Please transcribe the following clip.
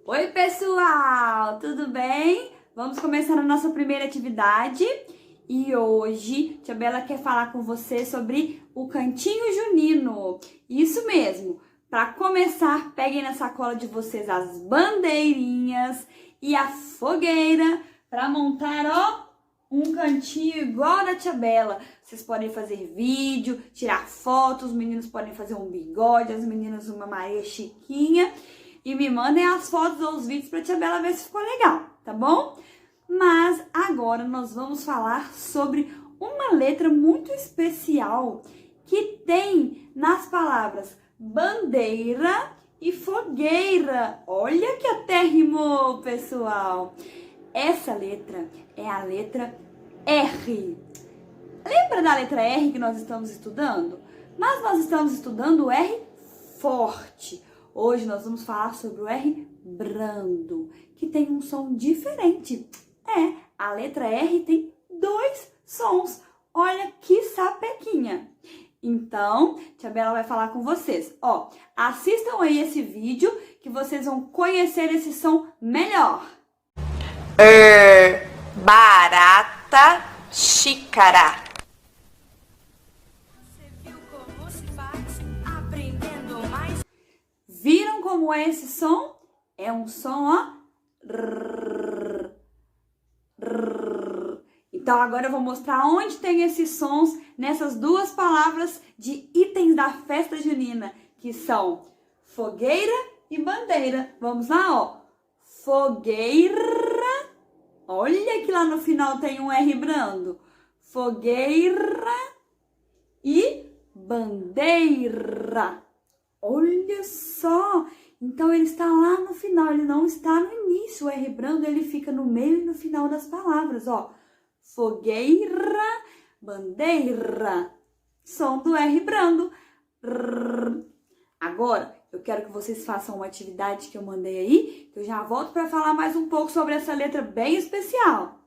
Oi, pessoal! Tudo bem? Vamos começar a nossa primeira atividade. E hoje, Tia Bela quer falar com você sobre o cantinho junino. Isso mesmo! Para começar, peguem na sacola de vocês as bandeirinhas e a fogueira para montar, um cantinho igual da Tia Bela. Vocês podem fazer vídeo, tirar fotos, os meninos podem fazer um bigode, as meninas uma Maria Chiquinha. E me mandem as fotos ou os vídeos pra Tia Bela ver se ficou legal, tá bom? Mas agora nós vamos falar sobre uma letra muito especial que tem nas palavras bandeira e fogueira. Olha que até rimou, pessoal! Essa letra é a letra R. Lembra da letra R que nós estamos estudando? Mas nós estamos estudando o R forte. Hoje nós vamos falar sobre o R brando, que tem um som diferente. A letra R tem dois sons. Olha que sapequinha. Então, Tia Bela vai falar com vocês. Assistam aí esse vídeo que vocês vão conhecer esse som melhor. Barata, xícara. Viram como é esse som? É um som, Então agora eu vou mostrar onde tem esses sons nessas duas palavras de itens da festa junina, que são fogueira e bandeira. Vamos lá, Fogueira. Olha que lá no final tem um R brando. Fogueira e bandeira. Olha só! Então ele está lá no final, ele não está no início. O R brando ele fica no meio e no final das palavras, Fogueira, bandeira. Som do R brando. Agora, eu quero que vocês façam uma atividade que eu mandei aí, que eu já volto para falar mais um pouco sobre essa letra bem especial.